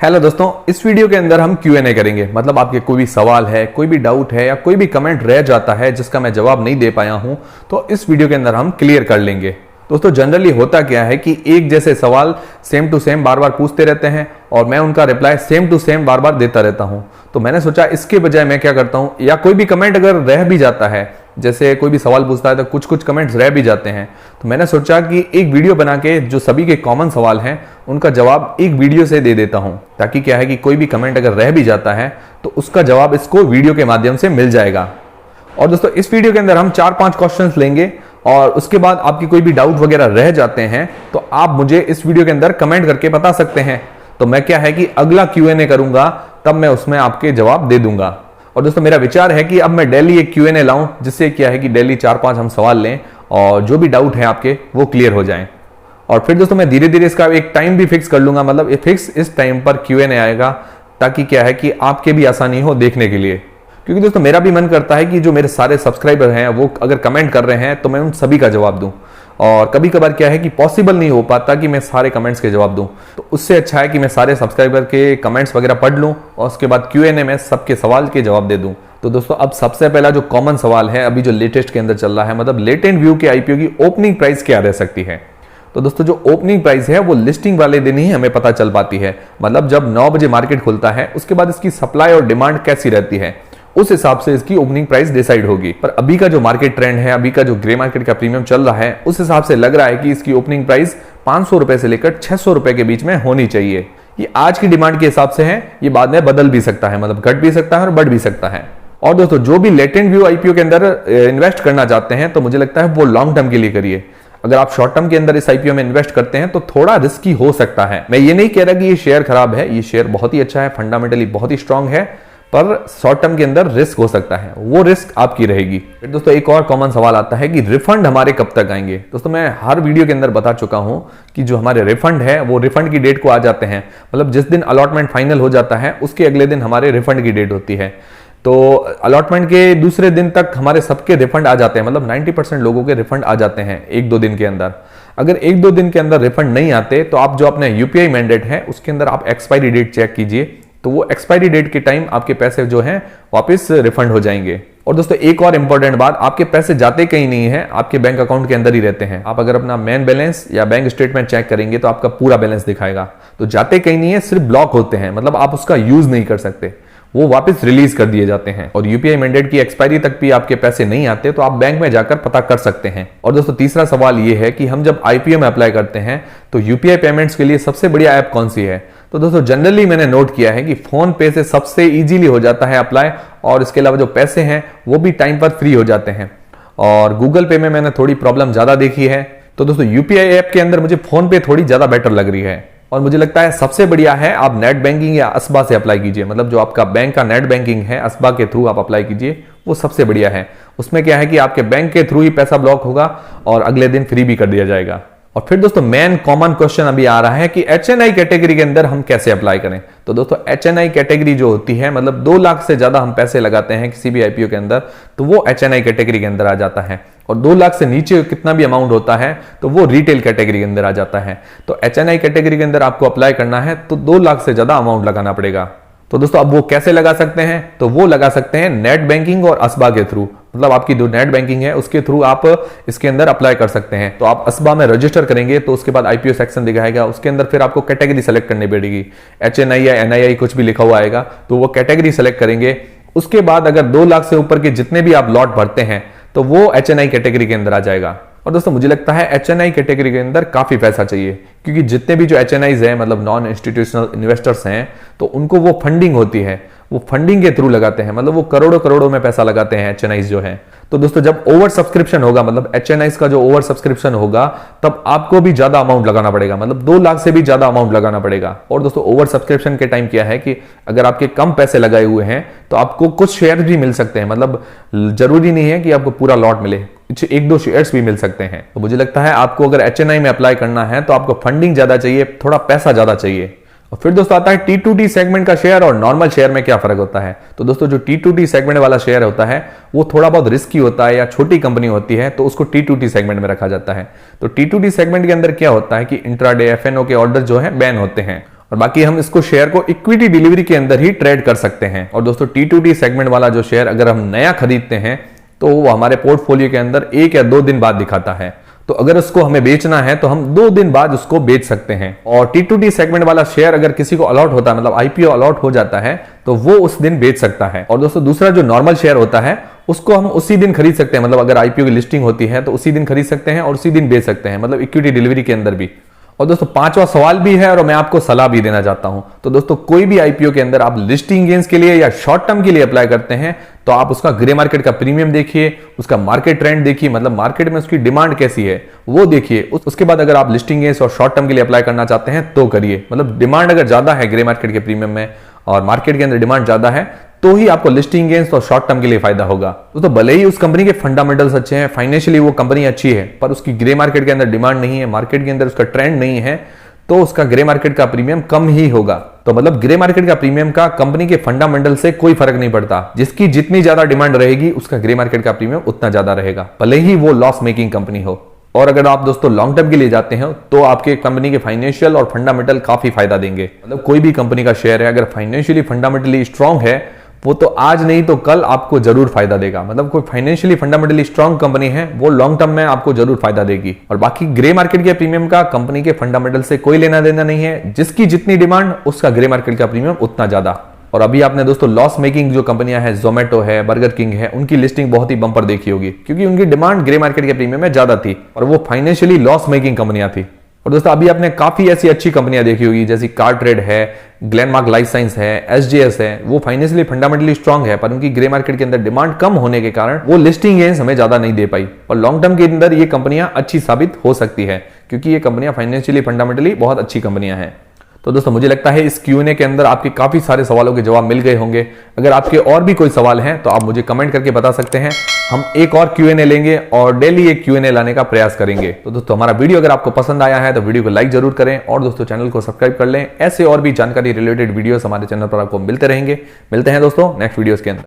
Hello दोस्तों, इस video के अंदर हम Q&A करेंगे। मतलब आपके कोई भी सवाल है, कोई भी डाउट है या कोई भी कमेंट रह जाता है जिसका मैं जवाब नहीं दे पाया हूं, तो इस वीडियो के अंदर हम क्लियर कर लेंगे। दोस्तों जनरली होता क्या है कि एक जैसे सवाल सेम टू सेम बार बार पूछते रहते हैं और मैं उनका रिप्लाई सेम टू सेम बार बार देता रहता हूं। तो मैंने सोचा इसके बजाय मैं क्या करता हूं, या कोई भी कमेंट अगर रह भी जाता है, जैसे कोई भी सवाल पूछता है तो कुछ कुछ कमेंट्स रह भी जाते हैं, तो मैंने सोचा कि एक वीडियो बना के जो सभी के कॉमन सवाल हैं उनका जवाब एक वीडियो से दे देता हूं, ताकि क्या है कि कोई भी कमेंट अगर रह भी जाता है तो उसका जवाब इसको वीडियो के माध्यम से मिल जाएगा। और दोस्तों इस वीडियो के अंदर हम 4-5 क्वेश्चंस लेंगे और उसके बाद आपकी कोई भी डाउट वगैरह रह जाते हैं तो आप मुझे इस वीडियो के अंदर कमेंट करके बता सकते हैं। तो मैं क्या है कि अगला Q&A करूंगा तब मैं उसमें आपके जवाब दे दूंगा। और दोस्तों मेरा विचार है कि अब मैं डेली एक Q&A लाऊं, जिससे क्या है कि डेली 4-5 हम सवाल लें और जो भी डाउट है आपके वो क्लियर हो जाएं। और फिर दोस्तों मैं धीरे धीरे इसका एक टाइम भी फिक्स कर लूंगा, मतलब फिक्स इस टाइम पर Q&A आएगा, ताकि क्या है कि आपके भी आसानी हो देखने के लिए। क्योंकि दोस्तों मेरा भी मन करता है कि जो मेरे सारे सब्सक्राइबर हैं वो अगर कमेंट कर रहे हैं तो मैं उन सभी का जवाब दूं, और कभी कभार क्या है कि पॉसिबल नहीं हो पाता कि मैं सारे कमेंट्स के जवाब दूं, तो उससे अच्छा है कि मैं सारे सब्सक्राइबर के कमेंट्स वगैरह पढ़ लूं और उसके बाद Q&A में सबके सवाल के जवाब दे दूं। तो दोस्तों अब सबसे पहला जो कॉमन सवाल है अभी जो लेटेस्ट के अंदर चल रहा है, मतलब लेटेंट व्यू के IPO की ओपनिंग प्राइस क्या रह सकती है। तो दोस्तों जो ओपनिंग प्राइस है वो लिस्टिंग वाले दिन ही हमें पता चल पाती है, मतलब जब 9 बजे मार्केट खुलता है उसके बाद इसकी सप्लाई और डिमांड कैसी रहती है उस हिसाब से इसकी ओपनिंग प्राइस डिसाइड होगी। पर अभी का जो मार्केट ट्रेंड है, अभी का जो ग्रे मार्केट का प्रीमियम चल रहा है, उस हिसाब से लग रहा है कि इसकी ओपनिंग प्राइस 500 रुपए से लेकर 600 रुपए के बीच में होनी चाहिए। ये आज की डिमांड के हिसाब से है, ये बाद में बदल भी सकता है, मतलब घट भी सकता है और बढ़ भी सकता है। और दोस्तों जो भी लेटेंट व्यू IPO के अंदर इन्वेस्ट करना चाहते हैं तो मुझे लगता है वो लॉन्ग टर्म के लिए करिए। अगर आप शॉर्ट टर्म के अंदर इस IPO में इन्वेस्ट करते हैं तो थोड़ा रिस्की हो सकता है। मैं ये नहीं कह रहा कि ये शेयर खराब है, ये शेयर बहुत ही अच्छा है, फंडामेंटली बहुत ही स्ट्रांग है, पर शॉर्ट टर्म के अंदर रिस्क हो सकता है, वो रिस्क आपकी रहेगी। फिर दोस्तों एक और कॉमन सवाल आता है कि रिफंड हमारे कब तक आएंगे। दोस्तों मैं हर वीडियो के अंदर बता चुका हूं कि जो हमारे रिफंड है वो रिफंड की डेट को आ जाते हैं, मतलब जिस दिन अलॉटमेंट फाइनल हो जाता है उसके अगले दिन हमारे रिफंड की डेट होती है। तो अलॉटमेंट के दूसरे दिन तक हमारे सबके रिफंड आ जाते हैं, मतलब 90% लोगों के रिफंड आ जाते हैं 1-2 दिन के अंदर। अगर 1-2 दिन के अंदर रिफंड नहीं आते तो आप जो अपने UPI मैंडेट है उसके अंदर आप एक्सपायरी डेट चेक कीजिए, तो वो एक्सपायरी डेट के टाइम आपके पैसे जो हैं वापस रिफंड हो जाएंगे। और दोस्तों एक और इंपॉर्टेंट बात, आपके पैसे जाते कहीं नहीं है, आपके बैंक अकाउंट के अंदर ही रहते हैं। आप अगर अपना मेन बैलेंस या बैंक स्टेटमेंट चेक करेंगे तो आपका पूरा बैलेंस दिखाएगा। तो जाते कहीं नहीं है, सिर्फ ब्लॉक होते हैं, मतलब आप उसका यूज नहीं कर सकते, वो वापस रिलीज कर दिए जाते हैं। और UPI मैंडेट की एक्सपायरी तक भी आपके पैसे नहीं आते तो आप बैंक में जाकर पता कर सकते हैं। और दोस्तों तीसरा सवाल ये है कि हम जब IPO में अप्लाई करते हैं तो UPI पेमेंट्स के लिए सबसे बढ़िया ऐप कौन सी है। तो दोस्तों जनरली मैंने नोट किया है कि फोन पे से सबसे इजीली हो जाता है अप्लाई, और इसके अलावा जो पैसे हैं वो भी टाइम पर फ्री हो जाते हैं। और गूगल पे में मैंने थोड़ी प्रॉब्लम ज्यादा देखी है। तो दोस्तों UPI ऐप के अंदर मुझे फोन पे थोड़ी ज्यादा बेटर लग रही है। और मुझे लगता है सबसे बढ़िया है आप नेट बैंकिंग या असबा से अप्लाई कीजिए, मतलब जो आपका बैंक का नेट बैंकिंग है असबा के थ्रू आप अप्लाई कीजिए, वो सबसे बढ़िया है। उसमें क्या है कि आपके बैंक के थ्रू ही पैसा ब्लॉक होगा और अगले दिन फ्री भी कर दिया जाएगा। और फिर दोस्तों मेन कॉमन क्वेश्चन अभी आ रहा है कि HNI कैटेगरी के अंदर हम कैसे अप्लाई करें। तो दोस्तों HNI कैटेगरी जो होती है, मतलब 2 लाख से ज्यादा हम पैसे लगाते हैं किसी भी IPO के अंदर, तो वो HNI कैटेगरी के अंदर आ जाता है। और 2 लाख से नीचे कितना भी अमाउंट होता है तो वो रिटेल कैटेगरी के अंदर आ जाता है। तो HNI कैटेगरी के अंदर आपको अप्लाई करना है तो 2 लाख से ज्यादा अमाउंट लगाना पड़ेगा। तो दोस्तों अब वो कैसे लगा सकते हैं, तो वो लगा सकते हैं नेट बैंकिंग और असबा के थ्रू, मतलब आपकी जो नेट बैंकिंग है उसके थ्रू आप इसके अंदर अप्लाई कर सकते हैं। तो आप असबा में रजिस्टर करेंगे तो उसके बाद IPO सेक्शन दिखाएगा, उसके अंदर फिर आपको कैटेगरी सेलेक्ट करनी पड़ेगी, HNI या NII कुछ भी लिखा हुआ आएगा, तो वो कैटेगरी सेलेक्ट करेंगे। उसके बाद अगर 2 लाख से ऊपर के जितने भी आप लॉट भरते हैं तो वो HNI कैटेगरी के अंदर आ जाएगा। और दोस्तों मुझे लगता है HNI कैटेगरी के अंदर काफी पैसा चाहिए, क्योंकि जितने भी जो HNIs हैं, मतलब नॉन इंस्टीट्यूशनल इन्वेस्टर्स हैं, तो उनको वो फंडिंग होती है, वो फंडिंग के थ्रू लगाते हैं, मतलब वो करोड़ों करोड़ों में पैसा लगाते हैं HNIs जो है। तो दोस्तों जब ओवर सब्सक्रिप्शन होगा, मतलब HNIs का जो ओवर सब्सक्रिप्शन होगा, तब आपको भी ज्यादा अमाउंट लगाना पड़ेगा, मतलब 2 लाख से भी ज्यादा अमाउंट लगाना पड़ेगा। और दोस्तों ओवर सब्सक्रिप्शन के टाइम क्या है कि अगर आपके कम पैसे लगाए हुए हैं तो आपको कुछ शेयर भी मिल सकते हैं, मतलब जरूरी नहीं है कि आपको पूरा लॉट मिले, 1-2 शेयर्स भी मिल सकते हैं। तो मुझे लगता है आपको अगर HNI में अप्लाई करना है तो आपको फंडिंग ज्यादा चाहिए, थोड़ा पैसा ज्यादा चाहिए। और फिर दोस्तों आता है T2T सेगमेंट का शेयर और नॉर्मल शेयर में क्या फर्क होता है। तो दोस्तों जो T2T सेगमेंट वाला शेयर होता है वो थोड़ा बहुत रिस्की होता है या छोटी कंपनी होती है तो उसको T2T सेगमेंट में रखा जाता है। तो T2T सेगमेंट के अंदर क्या होता है कि इंट्राडे FNO के ऑर्डर जो है बैन होते हैं और बाकी हम इसको शेयर को इक्विटी डिलीवरी के अंदर ही ट्रेड कर सकते हैं। और दोस्तों T2T सेगमेंट वाला जो शेयर अगर हम नया खरीदते हैं तो वो हमारे पोर्टफोलियो के अंदर 1 या 2 दिन बाद दिखाता है, तो अगर उसको हमें बेचना है तो हम 2 दिन बाद उसको बेच सकते हैं। और T2T सेगमेंट वाला शेयर अगर किसी को अलॉट होता है, मतलब IPO अलॉट हो जाता है, तो वो उस दिन बेच सकता है। और दोस्तों दूसरा जो नॉर्मल शेयर होता है उसको हम उसी दिन खरीद सकते हैं, मतलब अगर IPO की लिस्टिंग होती है तो उसी दिन खरीद सकते हैं और उसी दिन बेच सकते हैं, मतलब इक्विटी डिलीवरी के अंदर भी। और दोस्तों 5वां सवाल भी है और मैं आपको सलाह भी देना चाहता हूं। तो दोस्तों कोई भी IPO के अंदर आप लिस्टिंग गेन्स के लिए या शॉर्ट टर्म के लिए अप्लाई करते हैं तो आप उसका ग्रे मार्केट का प्रीमियम देखिए, उसका मार्केट ट्रेंड देखिए, मतलब मार्केट में उसकी डिमांड कैसी है वो देखिए। उसके बाद अगर आप लिस्टिंग गेन्स और शॉर्ट टर्म के लिए अप्लाई करना चाहते हैं तो करिए। मतलब डिमांड अगर ज्यादा है ग्रे मार्केट के प्रीमियम में और मार्केट के अंदर डिमांड ज्यादा है तो ही आपको लिस्टिंग गेन्स और शॉर्ट टर्म के लिए फायदा होगा। तो भले ही उस कंपनी के फंडामेंटल्स अच्छे हैं, फाइनेंशियली वो कंपनी अच्छी है, पर उसकी ग्रे मार्केट के अंदर डिमांड नहीं है, मार्केट के अंदर उसका ट्रेंड नहीं है, तो उसका ग्रे मार्केट का प्रीमियम कम ही होगा। तो मतलब ग्रे मार्केट का प्रीमियम का कंपनी के फंडामेंटल से कोई फर्क नहीं पड़ता। जिसकी जितनी ज्यादा डिमांड रहेगी उसका ग्रे मार्केट का प्रीमियम उतना ज्यादा रहेगा, भले ही वो लॉस मेकिंग कंपनी हो। और अगर आप दोस्तों लॉन्ग टर्म के लिए जाते हैं तो आपके कंपनी के फाइनेंशियल और फंडामेंटल काफी फायदा देंगे। मतलब कोई भी कंपनी का शेयर है अगर फाइनेंशियली फंडामेंटली स्ट्रांग है वो तो आज नहीं तो कल आपको जरूर फायदा देगा। मतलब कोई फाइनेंशियली फंडामेंटली स्ट्रांग कंपनी है वो लॉन्ग टर्म में आपको जरूर फायदा देगी। और बाकी ग्रे मार्केट के प्रीमियम का कंपनी के फंडामेंटल से कोई लेना देना नहीं है, जिसकी जितनी डिमांड उसका ग्रे मार्केट का प्रीमियम उतना ज्यादा। और अभी आपने दोस्तों लॉस मेकिंग जो कंपनियां हैं, जोमेटो है, बर्गर किंग है, उनकी लिस्टिंग बहुत ही बंपर देखी होगी क्योंकि उनकी डिमांड ग्रे मार्केट के प्रीमियम में ज्यादा थी और वो फाइनेंशियली लॉस मेकिंग कंपनियां थी। और दोस्तों अभी आपने काफी ऐसी अच्छी कंपनियां देखी होगी जैसे कार्ट्रेड है, ग्लेनमार्क लाइफ साइंस है, SJS है, वो फाइनेंशियली फंडामेंटली स्ट्रांग है पर उनकी ग्रे मार्केट के अंदर डिमांड कम होने के कारण वो लिस्टिंग गेन्स हमें ज्यादा नहीं दे पाई। और लॉन्ग टर्म के अंदर ये कंपनियां अच्छी साबित हो सकती है क्योंकि ये कंपनियां फाइनेंशियली फंडामेंटली बहुत अच्छी कंपनियां हैं। तो दोस्तों मुझे लगता है इस Q&A के अंदर आपके काफी सारे सवालों के जवाब मिल गए होंगे। अगर आपके और भी कोई सवाल हैं तो आप मुझे कमेंट करके बता सकते हैं, हम एक और Q&A लेंगे और डेली एक Q&A लाने का प्रयास करेंगे। तो दोस्तों हमारा वीडियो अगर आपको पसंद आया है तो वीडियो को लाइक जरूर करें और दोस्तों चैनल को सब्सक्राइब कर लें। ऐसे और भी जानकारी रिलेटेड वीडियोस हमारे चैनल पर आपको मिलते रहेंगे। मिलते हैं दोस्तों नेक्स्ट वीडियोस के अंदर।